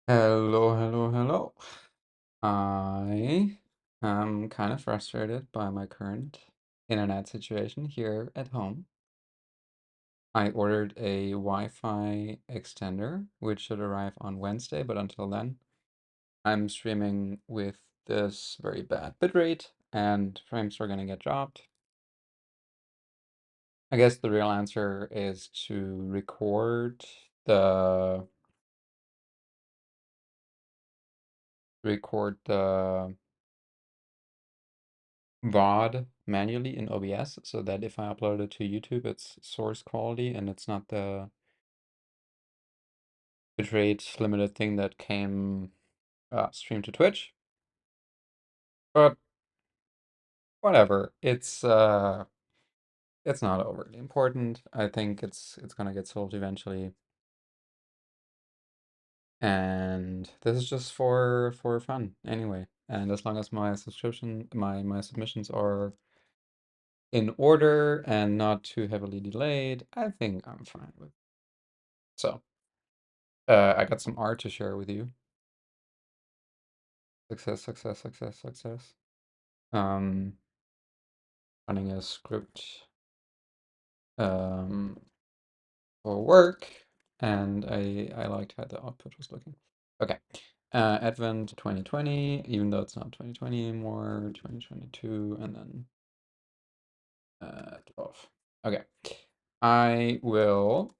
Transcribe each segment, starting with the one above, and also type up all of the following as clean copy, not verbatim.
Hello, hello, hello. I am kind of frustrated by my current internet situation here at home. I ordered a Wi-Fi extender, which should arrive on Wednesday, but until then, I'm streaming with this very bad bitrate, and frames are gonna get dropped. I guess the real answer is to record the VOD manually in OBS so that if I upload it to YouTube, it's source quality and it's not the bitrate limited thing that came streamed to Twitch. But whatever, it's not overly important. I think it's gonna get solved eventually. And this is just for fun anyway. And as long as my submissions are in order and not too heavily delayed, I think I'm fine with. So, I got some art to share with you. Success, success, success, success. Um, Running a script um, for work, and I liked how the output was looking. Okay. Advent 2020, even though it's not 2020 anymore, 2022, and then 12. Okay. I will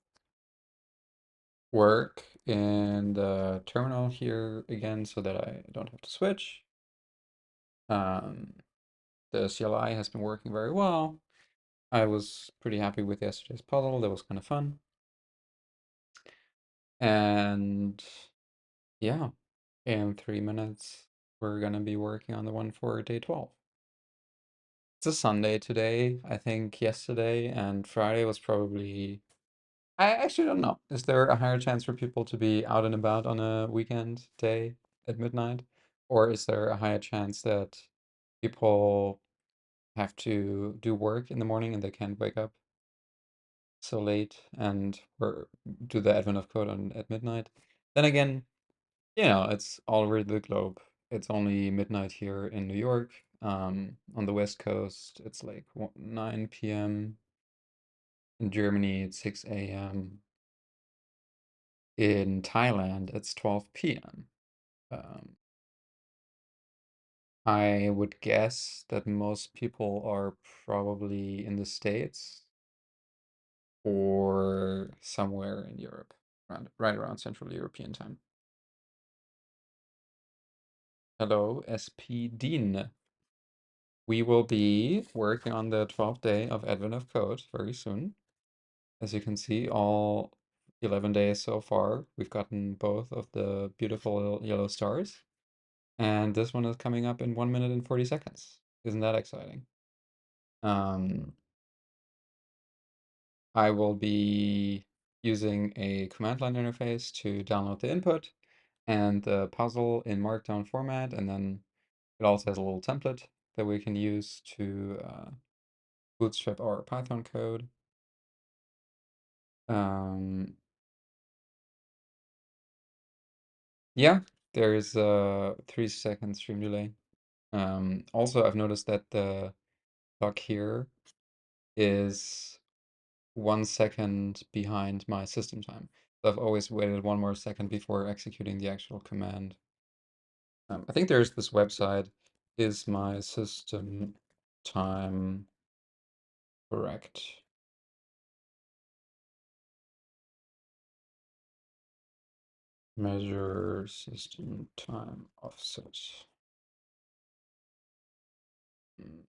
work in the terminal here again so that I don't have to switch. Um, the CLI has been working very well. I was pretty happy with yesterday's puzzle. That was kind of fun. And yeah, in 3 minutes, we're gonna be working on the one for day 12. It's a Sunday today. I think yesterday and Friday was probably. I actually don't know. Is there a higher chance for people to be out and about on a weekend day at midnight? Or is there a higher chance that people have to do work in the morning and they can't wake up so late and do the advent of code at midnight? Then again, it's all over the globe. It's only midnight here in New York. On the West Coast, it's like 9 p.m. In Germany, it's 6 a.m. In Thailand, it's 12 p.m. Um, I would guess that most people are probably in the States or somewhere in Europe, right around Central European time. Hello, SP Dean. We will be working on the 12th day of Advent of Code very soon. As you can see, all 11 days so far, we've gotten both of the beautiful yellow stars. And this one is coming up in 1 minute and 40 seconds. Isn't that exciting? Um, I will be using a command line interface to download the input and the puzzle in Markdown format. And then it also has a little template that we can use to bootstrap our Python code. Um, yeah, there's a 3-second stream delay. Also, I've noticed that the clock here is 1 second behind my system time. So I've always waited one more second before executing the actual command. I think there's this website, is my system time correct? Measure system time offset. Mm,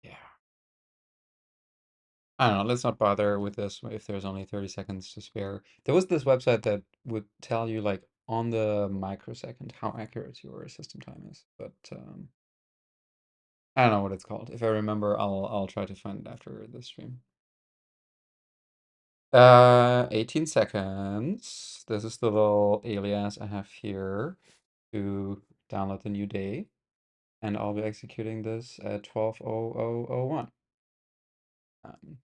Yeah. I don't know, let's not bother with this if there's only 30 seconds to spare. There was this website that would tell you like on the microsecond how accurate your system time is, but I don't know what it's called. If I remember, I'll try to find it after the stream. 18 seconds. This is the little alias I have here to download the new day, and I'll be executing this at 12:00:01.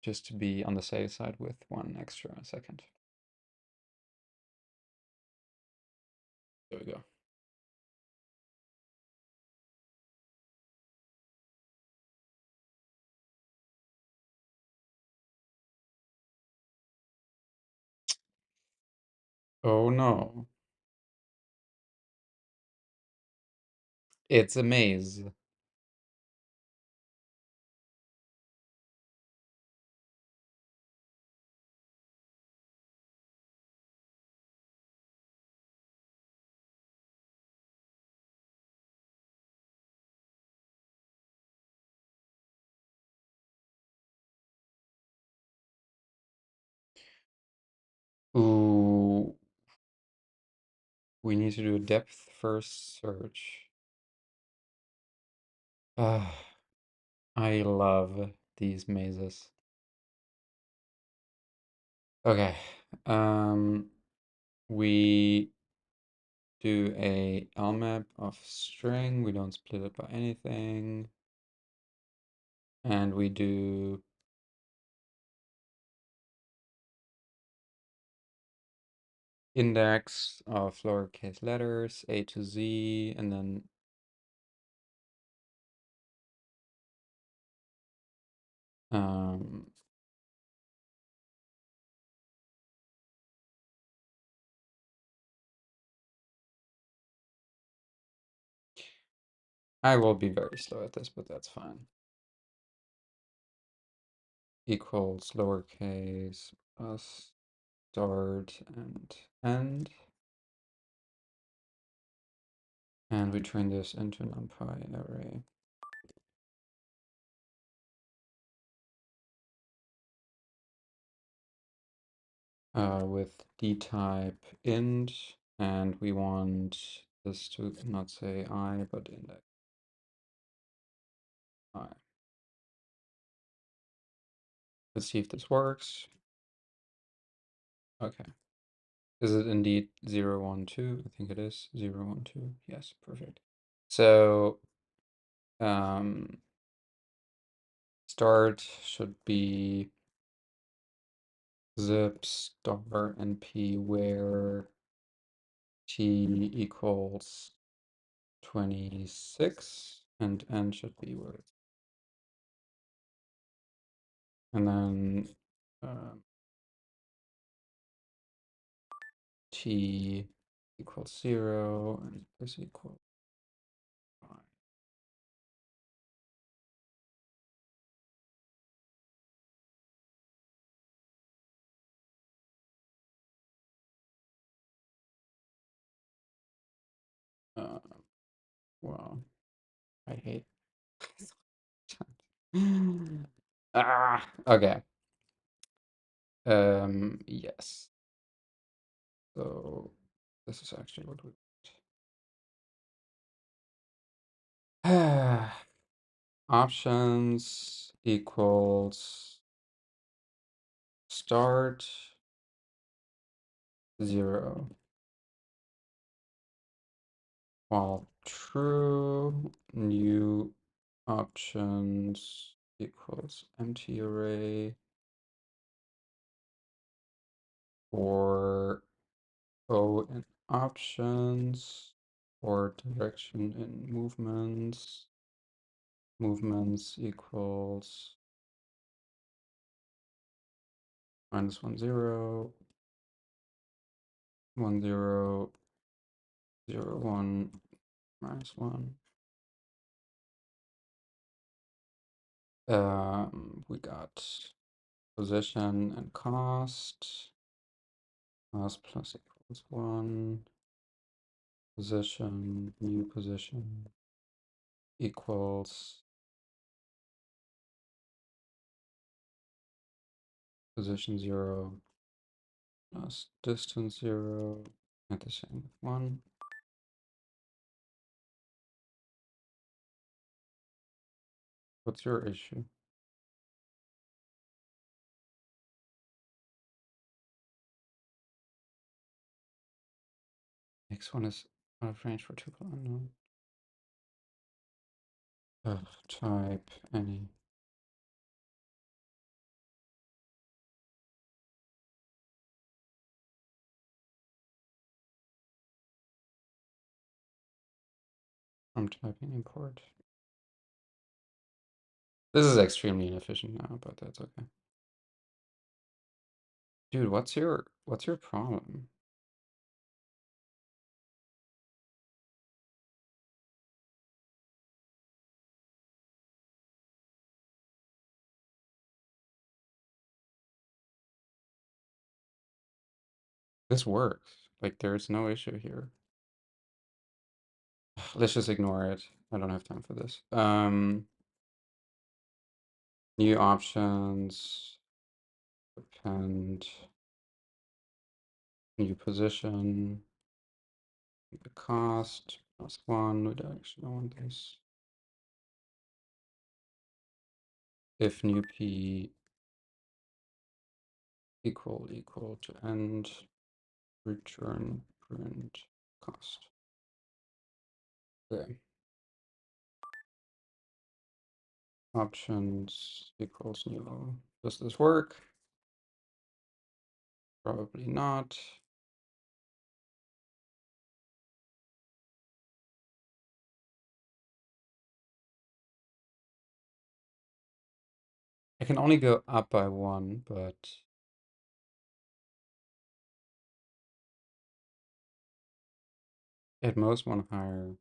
Just to be on the safe side with 1 extra second. There we go. Oh no. It's a maze. Ooh, we need to do a depth first search. Ah, I love these mazes. Okay. Um, we do a lmap of string. We don't split it by anything. And we do index of lowercase letters, A to Z, and then um, I will be very slow at this, but that's fine. Equals lowercase plus start and end. And we turn this into an NumPy array. With dtype int, and we want this to not say I, but index I. Let's see if this works. Okay. Is it indeed 0, 1, 2? I think it is 0, 1, 2. Yes, perfect. So um, start should be zip star np where t equals 26 and n should be where it's, and then t equals 0 and this equals 5. Uh, well, I hate okay. Yes. So this is actually what we options equals start 0 while true new options equals empty array or O in options or direction in movements equals minus 1 0 1 0 0 1 minus 1. We got position and cost. Cost plus equals 1. Position, new position equals position 0 plus distance 0 at the same with 1. What's your issue? Next one is out of range for tuple unknown. Type any. I'm typing import. This is extremely inefficient now, but that's okay. Dude, what's your problem? This works. Like there's no issue here. Let's just ignore it. I don't have time for this. New options, append, new position, the cost, +1, we don't actually want this. If new p equal to end, return print cost. Okay. Options equals new. Does this work? Probably not. I can only go up by 1, but at most 1 higher.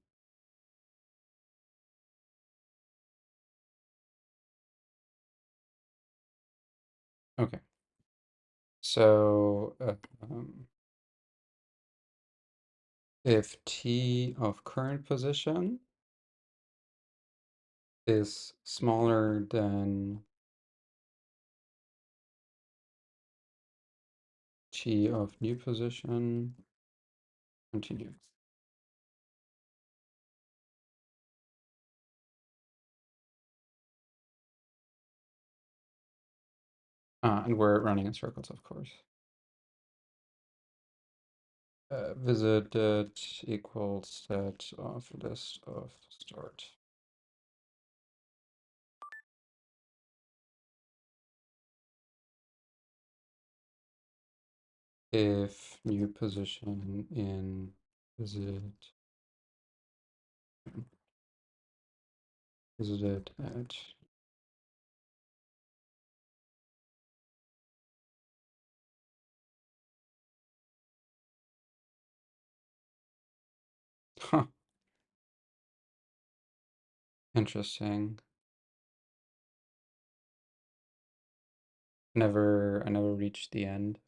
Okay. So if t of current position is smaller than t of new position, continue. And we're running in circles, of course. Visited equals set of list of start. If new position in visited at huh, interesting. I never reached the end.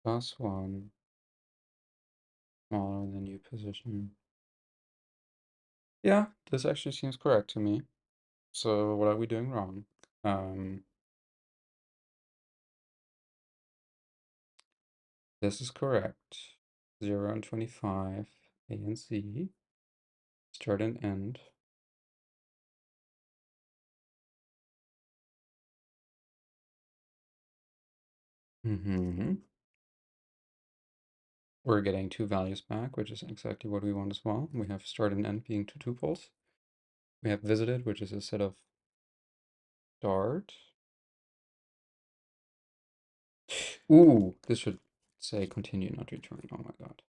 +1 smaller than new position. Yeah, this actually seems correct to me. So what are we doing wrong? This is correct. 0 and 25, A and C, start and end. We're getting 2 values back, which is exactly what we want as well. We have start and end being 2 tuples. We have visited, which is a set of start. Ooh, this should say continue, not return. Oh my god.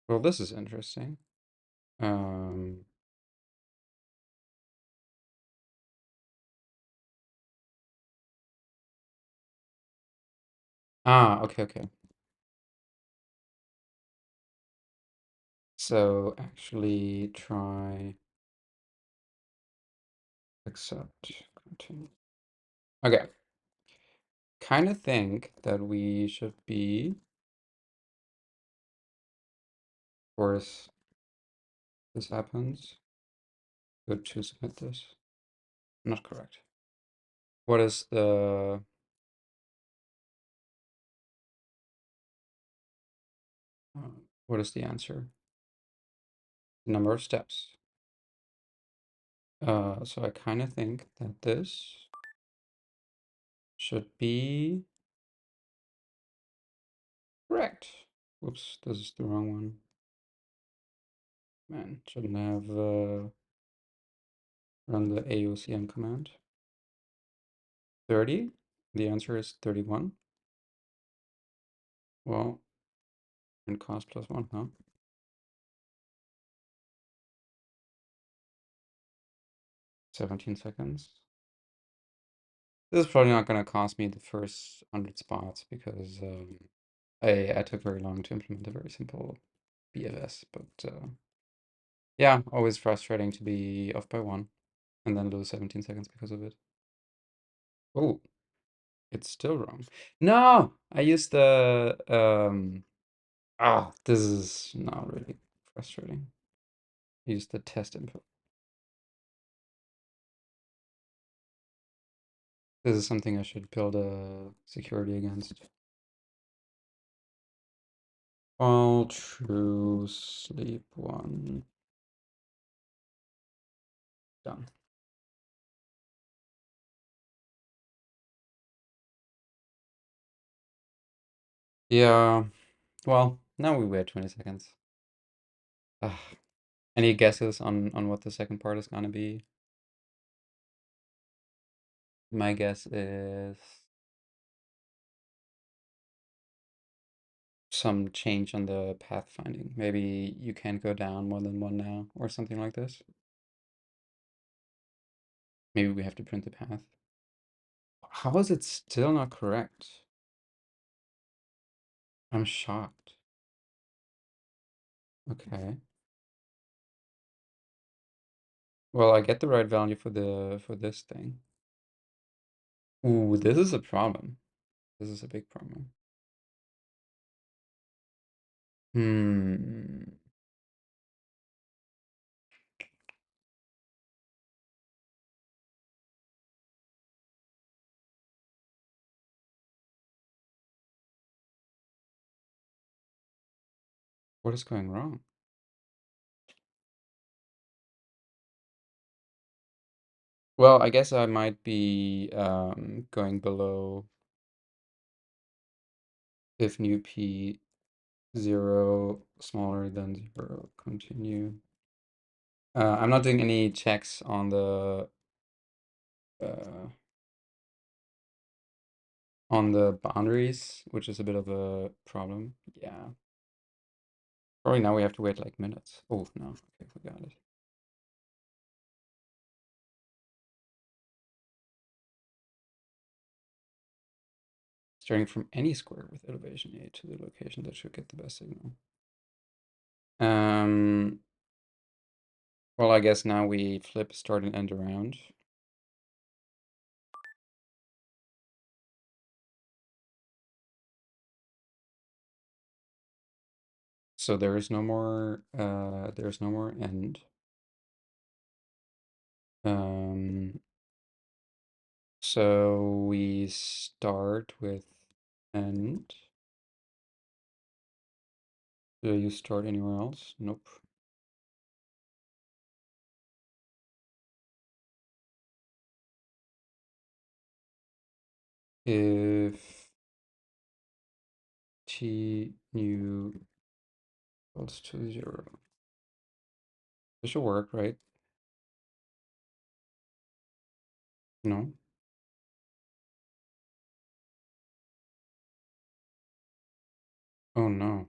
Well, this is interesting. Um, okay, okay. So actually try accept continue. Okay. Kind of think that we should be, of course, this happens. Good to submit this. Not correct. What is the what is the answer? Number of steps. So I kind of think that this should be correct. Whoops, this is the wrong one. Man, shouldn't have Run the AOCM command. 30? The answer is 31. Well, and cost plus 1, huh? 17 seconds. This is probably not going to cost me the first 100 spots because I took very long to implement a very simple BFS. But yeah, always frustrating to be off by 1 and then lose 17 seconds because of it. Oh, it's still wrong. No! I used the this is not really frustrating. Use the test input. This is something I should build a security against. All true, sleep 1. Done. Yeah, well, now we wait 20 seconds. Ah, any guesses on what the second part is gonna be? My guess is some change on the pathfinding. Maybe you can't go down more than 1 now, or something like this. Maybe we have to print the path. How is it still not correct? I'm shocked. Okay. Well, I get the right value for this thing. Ooh, this is a problem. This is a big problem. Hmm. What is going wrong? Well, I guess I might be going below if new p 0 smaller than 0. Continue. I'm not doing any checks uh, on the boundaries, which is a bit of a problem. Yeah. Probably now we have to wait like minutes. Oh, no. Okay, we got it. Starting from any square with elevation A to the location that should get the best signal. Um, well, I guess now we flip start and end around. So there's no more end. Um, so we start with end. Do you start anywhere else? Nope. If t new equals to 0. This should work, right? No? Oh no.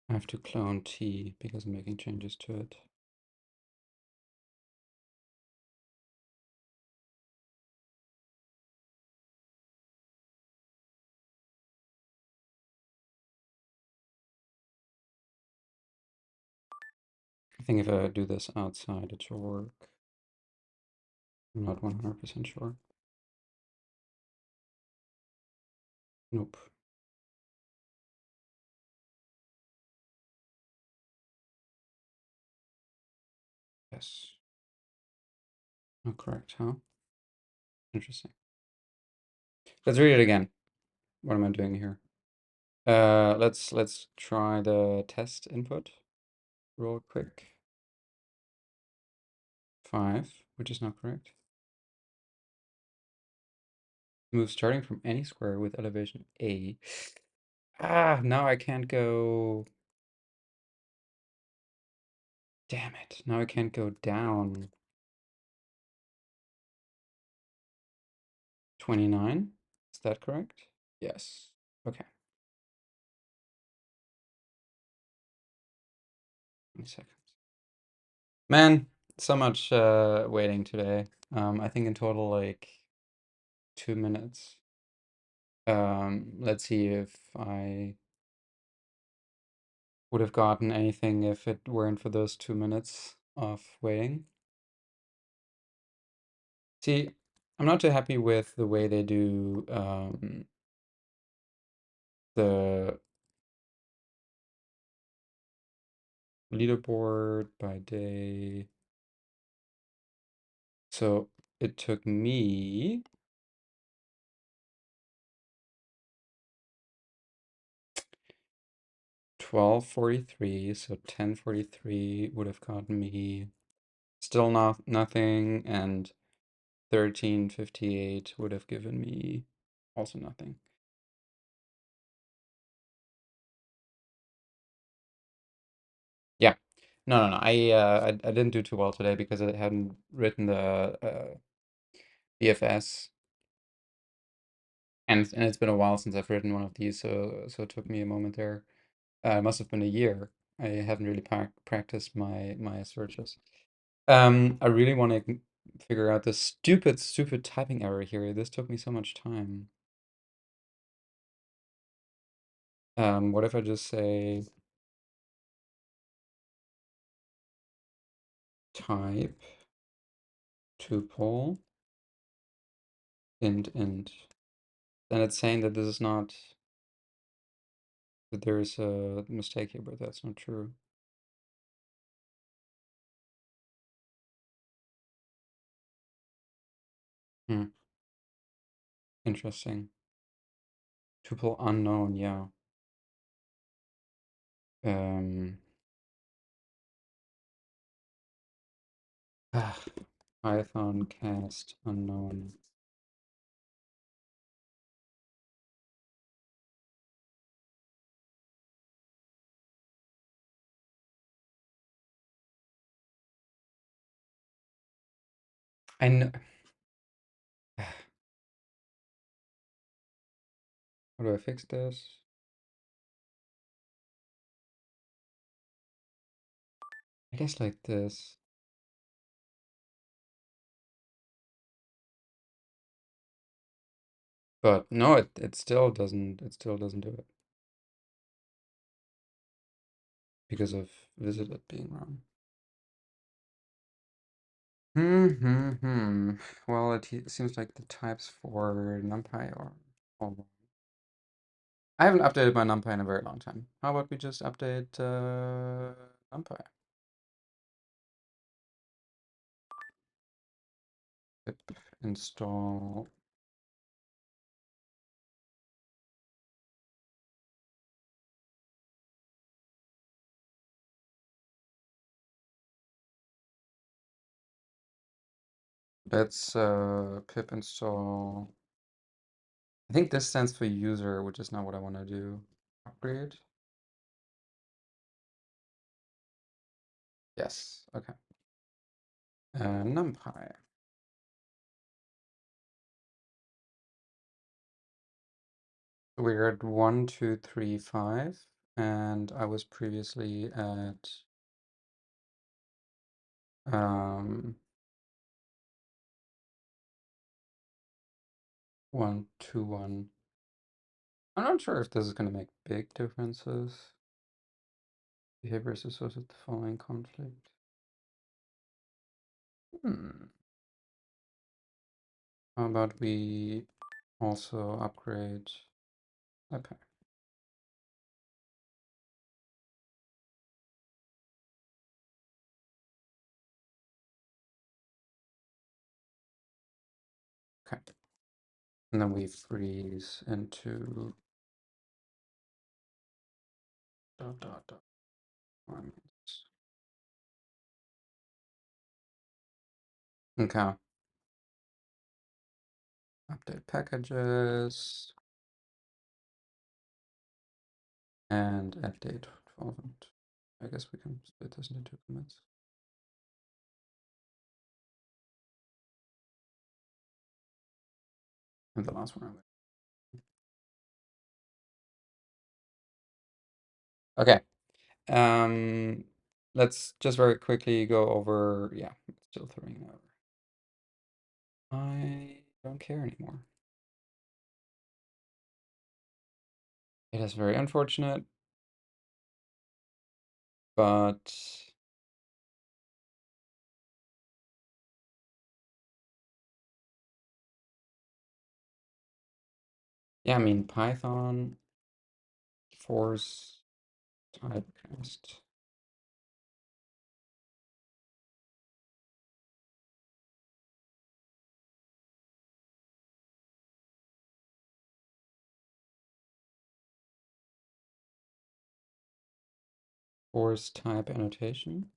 I have to clone t because I'm making changes to it. I think if I do this outside, it should work. I'm not 100% sure. Nope. Yes. Not correct, huh? Interesting. Let's read it again. What am I doing here? Let's try the test input real quick. 5, which is not correct. Move starting from any square with elevation A. Ah, now I can't go. Damn it. Now I can't go down. 29? Is that correct? Yes. Okay. 20 seconds. Man, so much waiting today. I think in total like 2 minutes. Let's see if I would have gotten anything if it weren't for those 2 minutes of waiting. See, I'm not too happy with the way they do the leaderboard by day. So it took me 12:43, so 10:43 would have gotten me still nothing, and 13:58 would have given me also nothing. Yeah. No. I didn't do too well today because I hadn't written the BFS, and it's been a while since I've written one of these, so it took me a moment there. It must have been a year. I haven't really practiced my searches. I really want to figure out this stupid typing error here. This took me so much time. What if I just say type tuple int? Then it's saying that this is not, that there's a mistake here, but that's not true. Hmm, interesting. Tuple unknown, yeah. Um, Python cast unknown. I know. How do I fix this? I guess like this. But no, it still doesn't do it because of visited being wrong. Well, it seems like the types for NumPy are all wrong. I haven't updated my NumPy in a very long time. How about we just update NumPy? Pip install. Let's pip install. I think this stands for user, which is not what I want to do. Upgrade. Yes. Okay. NumPy. We're at 1, 2, 3, 5, and I was previously at 1, 2, 1. I'm not sure if this is going to make big differences. Behavior is associated with the following conflict. How about we also upgrade? Okay. Okay. And then we freeze into dot dot dot requirements. Okay. Update packages and add date relevant. I guess we can split this into two commits. And the last one. Okay. Um, let's just very quickly go over. Yeah, still throwing over. I don't care anymore. It is very unfortunate, but yeah, I mean Python force typecast. Force type annotation.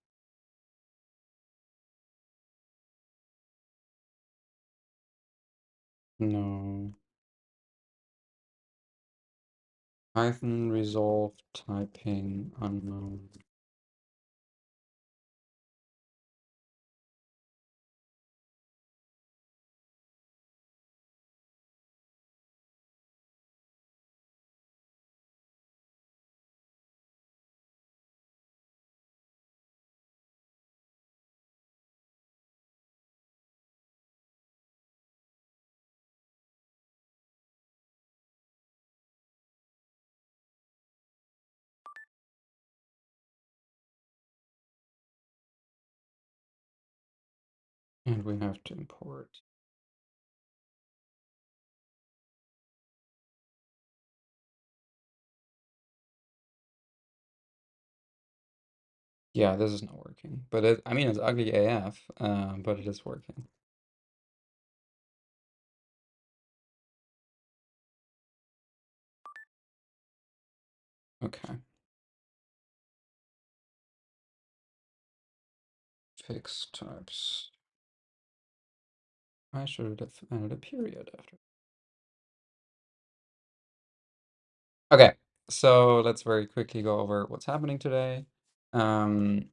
No. Python resolve typing unknown. And we have to import. Yeah, this is not working. But I mean, it's ugly AF, but it is working. Okay. Fix types. I should have added a period after. Okay, so let's very quickly go over what's happening today. Um,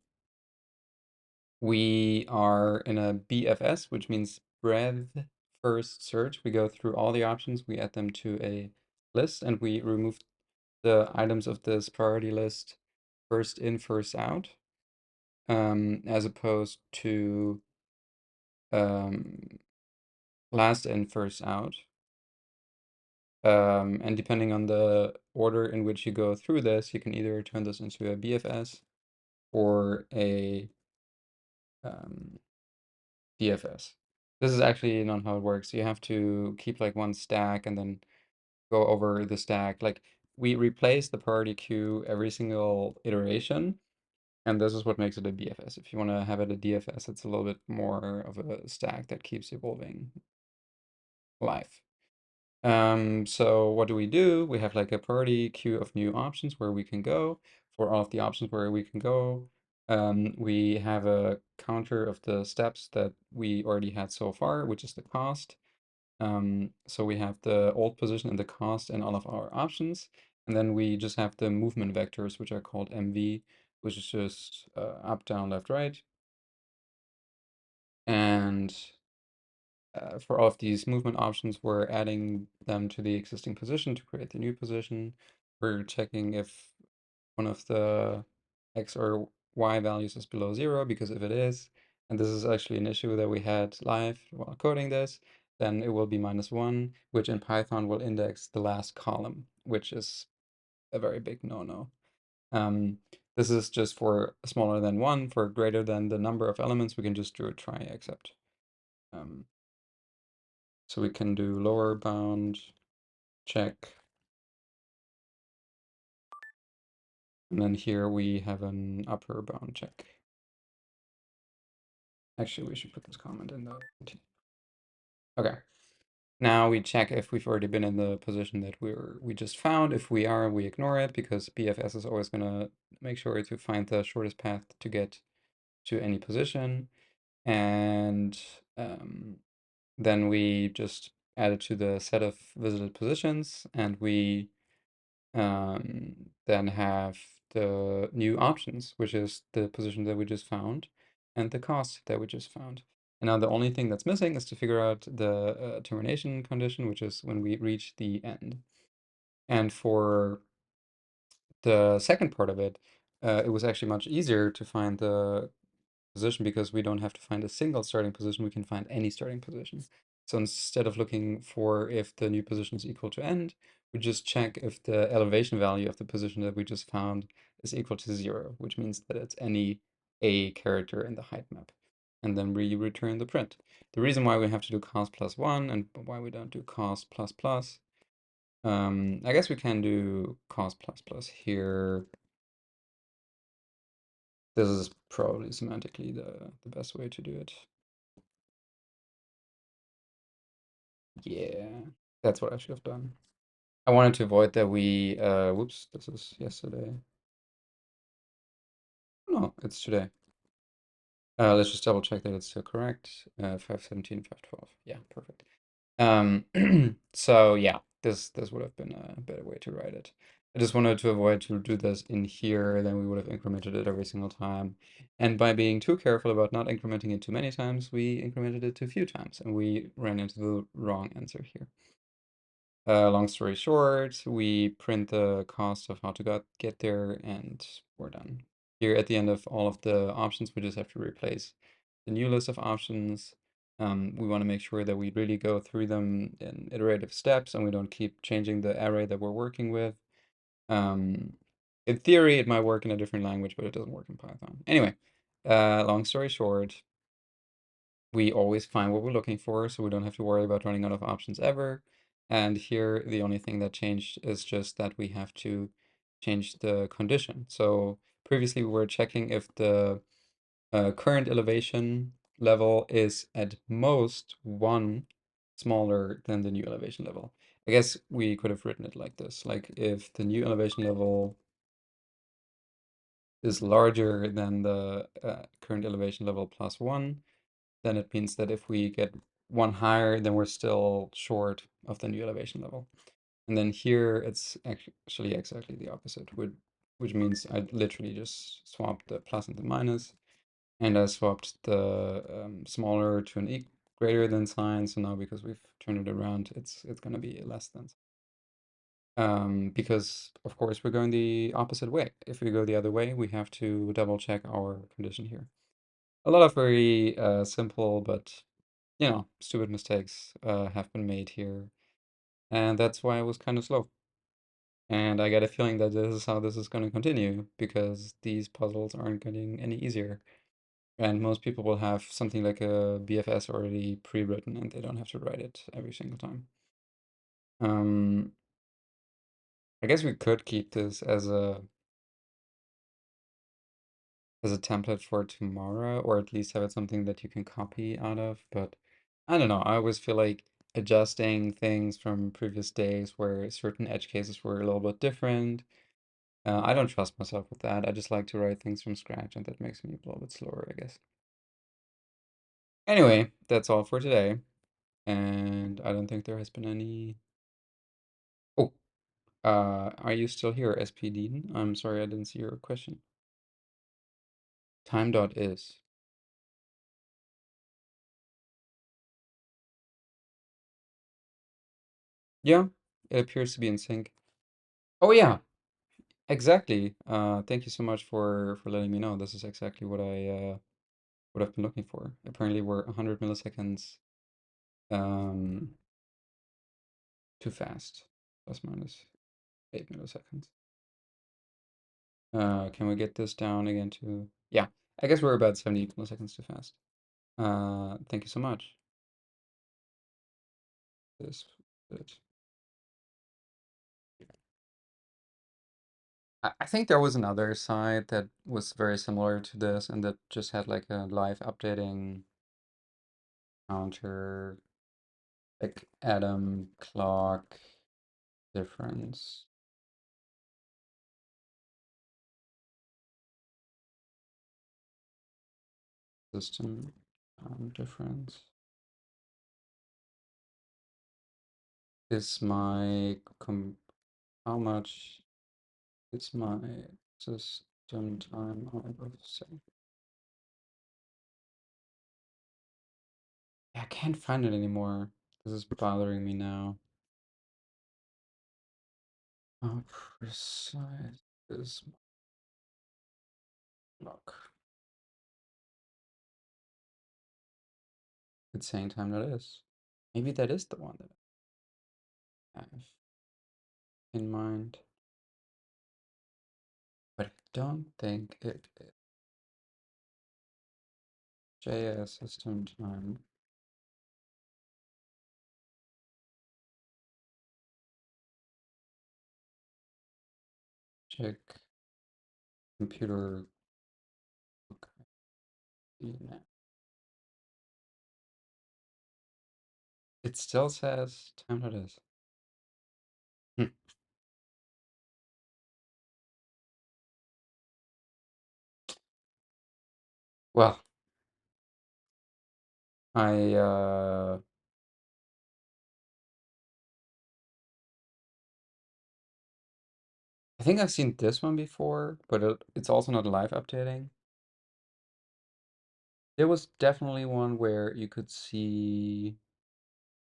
we are in a BFS, which means breadth first search. We go through all the options, we add them to a list, and we remove the items of this priority list first in, first out, as opposed to um, last in, first out. And depending on the order in which you go through this, you can either turn this into a BFS or a DFS. This is actually not how it works. You have to keep like one stack and then go over the stack. Like we replace the priority queue every single iteration, and this is what makes it a BFS. If you want to have it a DFS, it's a little bit more of a stack that keeps evolving live. So what do? We have like a priority queue of new options where we can go. For all of the options where we can go, we have a counter of the steps that we already had so far, which is the cost. So we have the old position and the cost in all of our options. And then we just have the movement vectors, which are called MV, which is just up, down, left, right. And for all of these movement options, we're adding them to the existing position to create the new position. We're checking if one of the X or Y values is below 0, because if it is, and this is actually an issue that we had live while coding this, then it will be -1, which in Python will index the last column, which is a very big no-no. Um, this is just for smaller than 1. For greater than the number of elements, we can just do a try except. So we can do lower bound, check. And then here we have an upper bound check. Actually, we should put this comment in though. Okay. Now we check if we've already been in the position that we just found. If we are, we ignore it because BFS is always gonna make sure to find the shortest path to get to any position. And then we just add it to the set of visited positions, and we then have the new options, which is the position that we just found and the cost that we just found. And now the only thing that's missing is to figure out the termination condition, which is when we reach the end. And for the second part of it, it was actually much easier to find the position because we don't have to find a single starting position, we can find any starting position. So instead of looking for if the new position is equal to end, we just check if the elevation value of the position that we just found is equal to 0, which means that it's any A character in the height map. And then we return the print. The reason why we have to do cost plus 1 and why we don't do cost plus plus, I guess we can do cost plus plus here. This is probably semantically the best way to do it. Yeah, that's what I should have done. I wanted to avoid that we, whoops, this is yesterday. No, it's today. Let's just double check that it's still correct. 517, 512. Yeah, perfect. So yeah, this would have been a better way to write it. I just wanted to avoid to do this in here, then we would have incremented it every single time. And by being too careful about not incrementing it too many times, we incremented it too few times, and we ran into the wrong answer here. Long story short, we print the cost of how to get there, and we're done. Here at the end of all of the options, we just have to replace the new list of options. We want to make sure that we really go through them in iterative steps and we don't keep changing the array that we're working with. Um, in theory, it might work in a different language, but it doesn't work in Python. Anyway, long story short, we always find what we're looking for, so we don't have to worry about running out of options ever. And here, the only thing that changed is just that we have to change the condition. So previously, we were checking if the current elevation level is at most 1 smaller than the new elevation level. I guess we could have written it like this, like if the new elevation level is larger than the current elevation level plus 1, then it means that if we get 1 higher, then we're still short of the new elevation level. And then here it's actually exactly the opposite, which means I literally just swapped the plus and the minus, and I swapped the smaller to an greater than sign. So now because we've turned it around, it's going to be less than. Because of course we're going the opposite way. If we go the other way, we have to double check our condition here. A lot of very simple but stupid mistakes have been made here, and that's why I was kind of slow. And I get a feeling that this is how this is going to continue because these puzzles aren't getting any easier. And most people will have something like a BFS already pre-written and they don't have to write it every single time. Um, I guess we could keep this as a template for tomorrow, or at least have it something that you can copy out of. But I don't know. I always feel like adjusting things from previous days where certain edge cases were a little bit different. I don't trust myself with that. I just like to write things from scratch, and that makes me a little bit slower, I guess. Anyway, that's all for today. And I don't think there has been any. Oh, are you still here, SP Dean? I'm sorry, I didn't see your question. Time dot is. Yeah, it appears to be in sync. Oh yeah, exactly. Thank you so much for letting me know. This is exactly what I've been looking for. Apparently, we're 100 milliseconds um too fast, plus minus 8 milliseconds. Can we get this down again to? Yeah, I guess we're about 70 milliseconds too fast. Thank you so much. This. This. I think there was another site that was very similar to this and that just had like a live updating counter. like atom clock difference system difference is my how much is my system time out of sync? I can't find it anymore. This is bothering me now. How precise is my clock? It's saying time that is. Maybe that is the one that I have in mind, but I don't think it is. JS system time. Check computer. Okay. It still says time that is. Hmm. Well, I I think I've seen this one before, but it's also not live updating. There was definitely one where you could see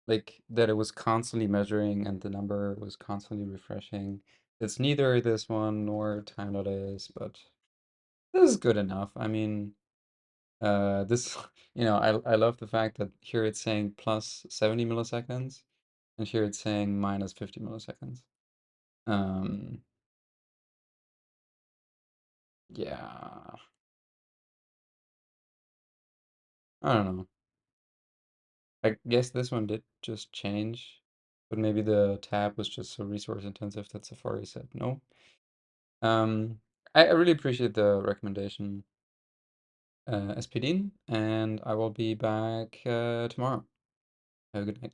like that it was constantly measuring and the number was constantly refreshing. It's neither this one nor time that is, but this is good enough. I mean, this, I love the fact that here it's saying plus 70 milliseconds and here it's saying minus 50 milliseconds. Um, yeah, I don't know. I guess this one did just change, but maybe the tab was just so resource intensive that Safari said no. Um, I really appreciate the recommendation, SPDin, and I will be back tomorrow. Have a good night.